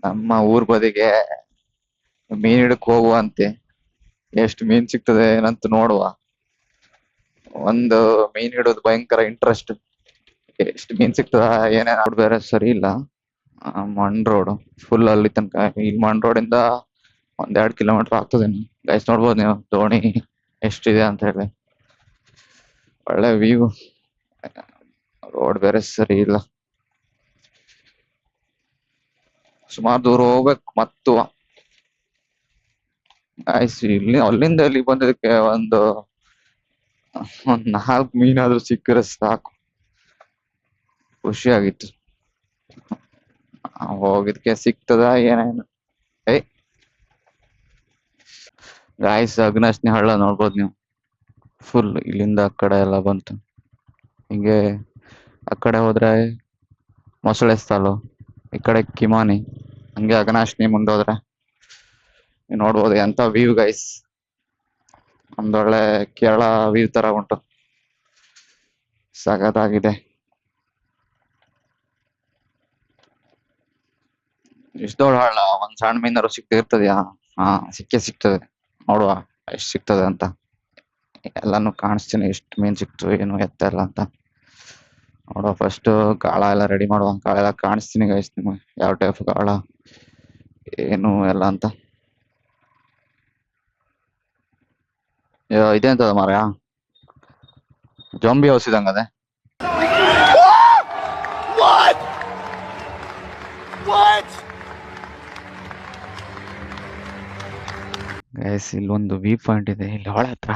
ನಮ್ಮ ಊರ್ ಬದಿಗೆ ಮೀನ್ ಹಿಡಕ್ ಹೋಗುವಂತೆ. ಎಷ್ಟು ಮೀನ್ ಸಿಗ್ತದೆ ಏನಂತ ನೋಡುವ. ಒಂದು ಮೀನ್ ಹಿಡೋದು ಭಯಂಕರ ಇಂಟ್ರೆಸ್ಟ್. ಎಷ್ಟು ಮೀನ್ ಸಿಗ್ತದ ಏನೇನ್ ರೋಡ್ ಬೇರೆ ಸರಿ ಇಲ್ಲ. ಮಣ್ ರೋಡ್ ಫುಲ್ ಅಲ್ಲಿ ತನಕ. ಈ ಮಣ್ ರೋಡ್ ಇಂದ 1-2 ಕಿಲೋಮೀಟರ್ ಆಗ್ತದೇನು. ಗೈಸ್ ನೋಡ್ಬೋದು ನೀವು ದೋಣಿ ಎಷ್ಟಿದೆ ಅಂತ ಹೇಳಿ. ಒಳ್ಳೆ ವ್ಯೂ. ರೋಡ್ ಬೇರೆ ಸರಿ ಇಲ್ಲ. ಸುಮಾರು ದೂರ ಹೋಗ್ಬೇಕು ಮತ್ತು. ಗೈಸ್ ಇಲ್ಲಿ ಅಲ್ಲಿಂದ ಇಲ್ಲಿ ಬಂದಿದ್ದಕ್ಕೆ ಒಂದ್ 4 ಮೀನಾದ್ರೂ ಸಿಕ್ಕರೆ ಸಾಕು. ಖುಷಿ ಆಗಿತ್ತು. ಹೋಗಿದ್ಕೆ ಸಿಗ್ತದ ಏನೇನು. ಏಯ್ ಗಾಯ್ಸ್ ಅಗ್ನಾಶ್ನಿ ಹಳ್ಳ ನೋಡ್ಬೋದು ನೀವು. ಫುಲ್ ಇಲ್ಲಿಂದ ಆ ಕಡೆ ಎಲ್ಲ ಬಂತು. ಹಿಂಗೆ ಆ ಕಡೆ ಹೋದ್ರೆ ಮೊಸಳೆ ಸಾಲು, ಈ ಕಡೆ ಕಿಮಾನಿ, ಹಂಗೆ ಅಘನಾಶ್ನಿ ಮುಂದೋದ್ರೆ ನೀವ್ ನೋಡ್ಬೋದು ಎಂತ ವ್ಯೂ ಗೈಸ್. ಒಂದೊಳ್ಳೆ ಕೇರಳ ವ್ಯೂ ತರ ಉಂಟು. ಸಗದಾಗಿದೆ. ಇಷ್ಟ ದೊಡ್ಡ ಹಳ್ಳ, ಒಂದ್ ಸಣ್ಣ ಮೀನಾರು ಸಿಗ್ತಿರ್ತದ್ಯಾ? ಹಾ, ಸಿಕ್ಕೇ ಸಿಗ್ತದೆ. ನೋಡುವ ಎಷ್ಟ್ ಸಿಗ್ತದೆ ಅಂತ. ಎಲ್ಲಾನು ಕಾಣಿಸ್ತೀನಿ ಎಷ್ಟು ಮೀನ್ ಸಿಕ್ತು ಏನು ಎತ್ತ ಎಲ್ಲ ಅಂತ. ನೋಡುವ ಫಸ್ಟ್ ಗಾಳ ಎಲ್ಲ ರೆಡಿ ಮಾಡುವ. ಗಾಳ ಎಲ್ಲ ಕಾಣಿಸ್ತೀನಿ ಗೈಸ್ ನಿಮ್ಗೆ, ಯಾವ ಟೈಪ್ ಗಾಳ ಏನು ಎಲ್ಲ ಅಂತ. ಇದೆಂತದ ಮಾರ್ಯ, ಜಂಬಿ ಹೌಸ್ ಇದಂಗದೆ. What? What? ಗೈಸ್ ಇಲ್ಲೊಂದು ವ್ಯೂ ಪಾಯಿಂಟ್ ಇದೆ, ಇಲ್ಲಿ ಹೊಳೆ ಹತ್ರ.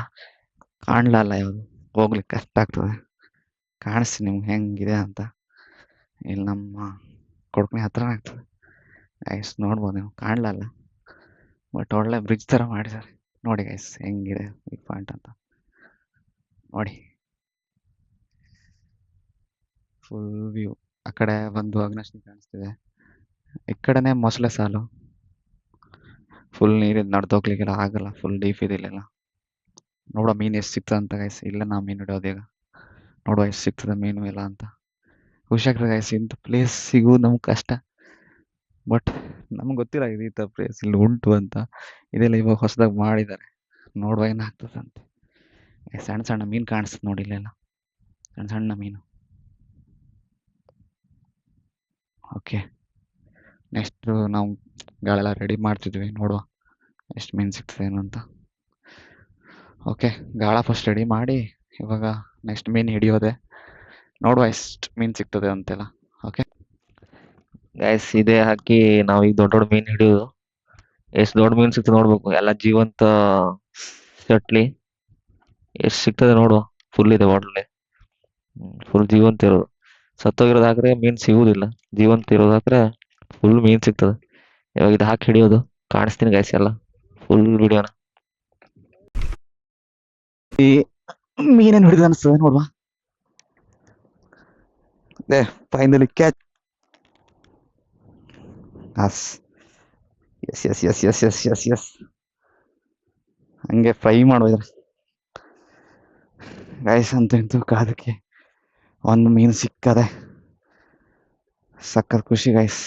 ಕಾಣ್ಲಲ್ಲ ಯಾವುದು, ಹೋಗ್ಲಿಕ್ಕೆ ಕಷ್ಟ ಆಗ್ತದೆ. ಕಾಣಿಸ್ತೀನಿ ನಿಮ್ಗೆ ಹೆಂಗಿದೆ ಅಂತ. ಇಲ್ಲಿ ನಮ್ಮ ಕೊಡ್ಕಣಿ ಹತ್ರ ಆಗ್ತದೆ ಗೈಸ್, ನೋಡ್ಬೋದು ನೀವು. ಕಾಣ್ಲಲ್ಲ ಬಟ್ ಒಳ್ಳೆ ಬ್ರಿಡ್ಜ್ ತರ ಮಾಡಿದ್ದಾರೆ. ನೋಡಿ ಗೈಸ್ ಹೆಂಗಿದೆ ವ್ಯೂ ಪಾಯಿಂಟ್ ಅಂತ ನೋಡಿ. Full view. ಆ ಕಡೆ ಬಂದು ಅಗ್ನಶ್ನಿ ಕಾಣಿಸ್ತಿದೆ, ಈ ಕಡೆನೆ ಮೊಸಳೆ ಸಾಲು. ಫುಲ್ ನೀರಿದ್ ನಡ್ದೋಗ್ಲಿಕ್ಕೆಲ್ಲ ಆಗಲ್ಲ, ಫುಲ್ ಡೀಪ್ ಇದೆ ಇಲ್ಲೆಲ್ಲ. ನೋಡೋ ಮೀನ್ ಎಷ್ಟು ಸಿಗ್ತದೆ ಅಂತ ಗೈಸ್. ಇಲ್ಲ ನಾವು ಮೀನ್ ಹಿಡಿಯೋದು ಈಗ. ನೋಡುವ ಎಷ್ಟು ಸಿಗ್ತದೆ ಮೀನು ಎಲ್ಲ ಅಂತ. ಖುಷಿ ಆಗ್ತದೆ ಗೈಸ್. ಇಂಥ ಪ್ಲೇಸ್ ಸಿಗುವುದು ನಮ್ಗೆ ಕಷ್ಟ, ಬಟ್ ನಮ್ಗೆ ಗೊತ್ತಿಲ್ಲ ಇದು ಈ ಥರ ಪ್ಲೇಸ್ ಇಲ್ಲಿ ಉಂಟು ಅಂತ. ಇದೆಲ್ಲ ಇವಾಗ ಹೊಸದಾಗಿ ಮಾಡಿದ್ದಾರೆ, ನೋಡುವ ಏನಾಗ್ತದೆ ಅಂತ. ಸಣ್ಣ ಸಣ್ಣ ಮೀನು ಕಾಣಿಸ್ತದೆ ನೋಡಿ ಇಲ್ಲೆಲ್ಲ, ಸಣ್ಣ ಸಣ್ಣ ಮೀನು. ಓಕೆ, ನೆಕ್ಸ್ಟ್ ನಾವು ಗಾಳೆಲ್ಲ ರೆಡಿ ಮಾಡ್ತಿದ್ವಿ, ನೋಡುವ ಎಷ್ಟು ಮೀನು ಸಿಗ್ತದೆ ಏನು ಅಂತ. ಓಕೆ, ಗಾಳ ಫಸ್ಟ್ ರೆಡಿ ಮಾಡಿ ಇವಾಗ ನೆಕ್ಸ್ಟ್ ಮೀನು ಹಿಡಿಯೋದೆ. ನೋಡುವ ಎಷ್ಟು ಮೀನು ಸಿಗ್ತದೆ ಅಂತೆಲ್ಲ. ಓಕೆ ಗೈಸ್ ಇದೇ ಹಾಕಿ ನಾವೀಗ ದೊಡ್ಡ ದೊಡ್ಡ ಮೀನ್ ಹಿಡಿಯೋದು. ಎಷ್ಟು ದೊಡ್ಡ ಮೀನ್ ಸಿಗ್ತದೆ ನೋಡ್ಬೇಕು, ಎಲ್ಲ ಜೀವಂತ ಚಟ್ಲಿ. ಎಷ್ಟು ಸಿಗ್ತದೆ ನೋಡುವ. ಫುಲ್ ಇದೆ ಬಾಟ್ಲಿ, ಫುಲ್ ಜೀವಂತ ಇರೋದು. ಸತ್ತೋಗಿರೋದು ಹಾಕ್ರೆ ಮೀನ್ ಸಿಗುದಿಲ್ಲ, ಜೀವಂತ ಇರೋದು ಹಾಕ್ರೆ ಫುಲ್ ಮೀನ್ ಸಿಗ್ತದೆ. ಇವಾಗ ಇದು ಹಾಕಿ ಹಿಡಿಯೋದು, ಕಾಣಿಸ್ತೀನಿ ಗೈಸ್ ಎಲ್ಲ ಫುಲ್ ವಿಡಿಯೋನ. ಈ ಮೀನೇನು ಹಿಡಿದ ಅನಿಸ್ತದೆ ನೋಡುವ. Finally catch. Yes yes yes yes yes yes yes yes. ಹಂಗೆ ಫ್ರೈ ಮಾಡೋದ್ರೆ ಗೈಸ್ ಅಂತ ಇಂತೂ ಕಾದಕ್ಕೆ ಒಂದು ಮೀನು ಸಿಕ್ಕದೆ ಸಖತ್ ಖುಷಿ ಗೈಸ್.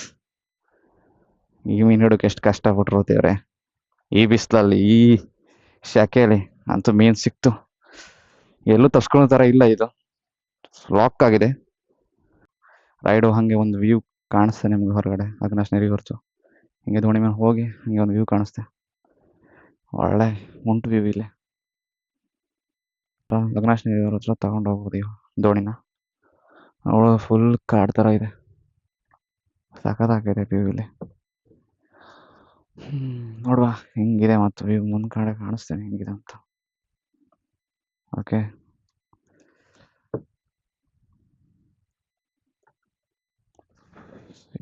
ಈ ಮೀನು ಹಿಡೋಕೆ ಎಷ್ಟು ಕಷ್ಟಪಟ್ರು ದೇವ್ರೆ. ಈ ಬಿಸಿಲಲ್ಲಿ ಈ ಶೆಕೆಯಲ್ಲಿ ಅಂತೂ ಮೀನು ಸಿಕ್ತು. ಎಲ್ಲೂ ತರ್ಸ್ಕೊಳ್ಳೋ ಥರ ಇಲ್ಲ, ಇದು ಲಾಕ್ ಆಗಿದೆ. ರೈಡು ಹಂಗೆ ಒಂದು ವ್ಯೂ ಕಾಣಿಸ್ತೆ ನಿಮ್ಗೆ ಹೊರಗಡೆ ಅಗ್ನಾಶ್ನಿ ರಿವರ್ಸು. ಹಿಂಗೆ ದೋಣಿ ಮೇಲೆ ಹೋಗಿ ಹಂಗೆ ಒಂದು ವ್ಯೂ ಕಾಣಿಸ್ತೆ, ಒಳ್ಳೆ ಉಂಟು ವ್ಯೂ ಇಲ್ಲಿ. ಅಗ್ನಾಶ್ನಿ ರಿವರ್ ಹತ್ರ ತಗೊಂಡು ಹೋಗ್ಬೋದು ಇವು ದೋಣಿನ. ಅವಳು ಫುಲ್ ಕಾಡ್ ಥರ ಇದೆ, ಸಖತ್ತಾಗಿದೆ ವ್ಯೂ ಇಲ್ಲಿ. ನೋಡುವ ಹೆಂಗಿದೆ ಮತ್ತು ವ್ಯೂ ಮುಂದ್ ಕಡೆ ಕಾಣಿಸ್ತೇನೆ ಹೆಂಗಿದೆ ಅಂತ. ಓಕೆ,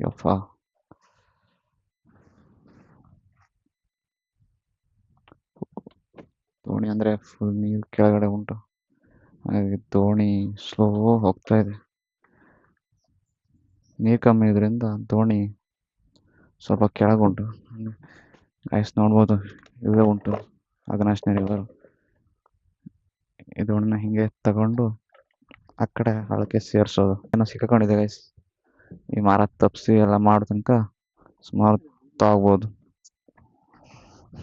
ಯಪ್ಪ ದೋಣಿ ಅಂದರೆ ಫುಲ್ ನೀರು ಕೆಳಗಡೆ ಉಂಟು, ಹಾಗಾಗಿ ದೋಣಿ ಸ್ಲೋ ಹೋಗ್ತಾ ಇದೆ. ನೀರು ಕಮ್ಮಿ ಇದರಿಂದ ದೋಣಿ ಸ್ವಲ್ಪ ಕೆಳಗುಂಟು. ಗೈಸ್ ನೋಡ್ಬೋದು ಇಲ್ಲೇ ಉಂಟು ಅಗ್ನಾಶ್ನಿ ರಿವರ್. ಈ ದೋಣಿನ ಹಿಂಗೆ ತಗೊಂಡು ಆ ಕಡೆ ಹಳಕ್ಕೆ ಸೇರಿಸೋದು. ಏನೋ ಸಿಕ್ಕೊಂಡಿದೆ ಗೈಸ್. ಈ ಮರ ತಪ್ಪಿಸಿ ಎಲ್ಲ ಮಾಡೋ ತನಕ ಸುಮಾರು ಆಗ್ಬೋದು.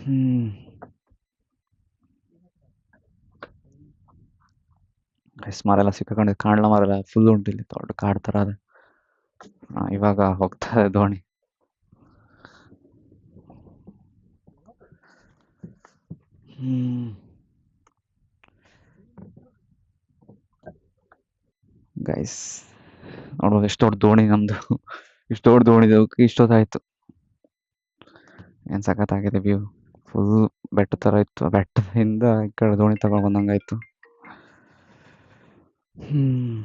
ಹ್ಮ್ ಗೈಸ್ ಮರ ಎಲ್ಲ ಸಿಕ್ಕಾಕೊಂಡಿದೆ, ಕಾಣ್ಲ ಮರ ಎಲ್ಲ ಫುಲ್ ಉಂಟು ಇಲ್ಲಿ, ದೊಡ್ಡ ಕಾಡ್ ಥರ ಅದೇ. ಇವಾಗ ಹೋಗ್ತಾ ಇದೆ ದೋಣಿ. ಹ್ಮ್ ಗೈಸ್ ನೋಡ್ಬೋದು ಎಷ್ಟು ದೊಡ್ಡ ದೋಣಿ ನಮ್ದು. ಇಷ್ಟು ದೊಡ್ಡ ದೋಣಿ ಇಷ್ಟೊತ್ತಾಯ್ತು. ಏನ್ ಸಖತ್ತಾಗಿದೆ ವ್ಯೂ. ಫುಲ್ ಬೆಟ್ಟ ತರ ಇತ್ತು, ಬೆಟ್ಟದಿಂದ ಈ ಕಡೆ ದೋಣಿ ತಗೊಂಡ್ ಬಂದಂಗಾಯ್ತು. ಹ್ಮ್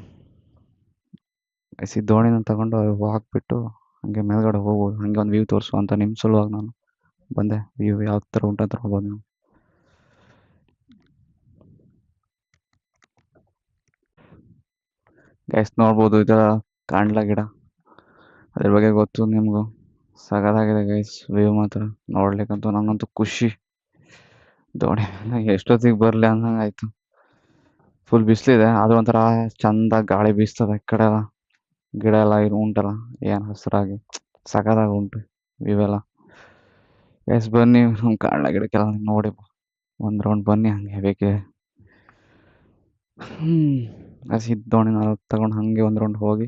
ಈ ದೋಣಿನ ತಗೊಂಡು ಹಾಕ್ಬಿಟ್ಟು ಹಂಗೆ ಮೇಲ್ಗಡೆ ಹೋಗ್ಬೋದು. ಹಂಗೆ ಒಂದು ವ್ಯೂ ತೋರಿಸು ಅಂತ ನಿಮ್ಮ ಸಲುವಾಗಿ ನಾನು ಬಂದೆ. ವ್ಯೂ ಯಾವ ಥರ ಉಂಟಂತ ನೋಡ್ಬೋದು ನೀವು. ಗೈಸ್ ನೋಡ್ಬೋದು ಇದರ ಕಾಂಡ್ಲ ಗಿಡ, ಅದ್ರ ಬಗ್ಗೆ ಗೊತ್ತು ನಿಮಗೂ. ಸಗದಾಗಿದೆ ಗೈಸ್ ವ್ಯೂ ಮಾತ್ರ ನೋಡ್ಲಿಕ್ಕಂತೂ ನಂಗಂತೂ ಖುಷಿ. ದೋಣಿ ಮೇಲೆ ಎಷ್ಟೊತ್ತಿಗೆ ಬರಲಿ ಅನ್ನಂಗೆ ಆಯ್ತು. ಫುಲ್ ಬಿಸಿಲಿದೆ ಆದ್ರೂ ಒಂಥರ ಚಂದ ಗಾಳಿ ಬೀಸ್ತದೆ. ಈ ಕಡೆ ಎಲ್ಲ ಗಿಡ ಎಲ್ಲ ಉಂಟಲ್ಲ ಏನು ಹಸಿರಾಗಿ ಸಗದಾಗಿ ಉಂಟು ವ್ಯೂ ಎಲ್ಲ. ಗೈಸ್ ಬನ್ನಿ ನಮ್ಮ ಕಾಂಡ್ಲ ಗಿಡಕ್ಕೆಲ್ಲ ನೋಡಿ ಒಂದು ರೌಂಡ್ ಬನ್ನಿ ಹಂಗೆ ಬೇಕೆ. ಹಸಿ ದೋಣಿನ ತಗೊಂಡು ಹಂಗೆ ಒಂದು ರೌಂಡ್ ಹೋಗಿ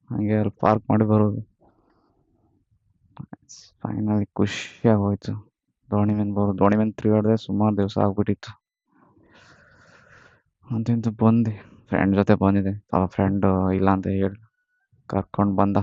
ಹಂಗೆ ಅಲ್ಲಿ ಪಾರ್ಕ್ ಮಾಡಿ ಬರೋದು. ಫೈನಲಿ ಖುಷಿ ಆಗೋಯ್ತು ದೋಣಿ ಮೇಲೆ ಬರೋದು. ದೋಣಿ ಮೇಲೆ ತಿರುಗಾಡಿದ್ರೆ ಸುಮಾರು ದಿವಸ ಆಗ್ಬಿಟ್ಟಿತ್ತು. ಅಂತಂತೂ ಬಂದು ಫ್ರೆಂಡ್ ಜೊತೆ ಬಂದಿದೆ. ಫ್ರೆಂಡ್ ಇಲ್ಲ ಅಂತ ಹೇಳಿ ಕರ್ಕೊಂಡು ಬಂದ.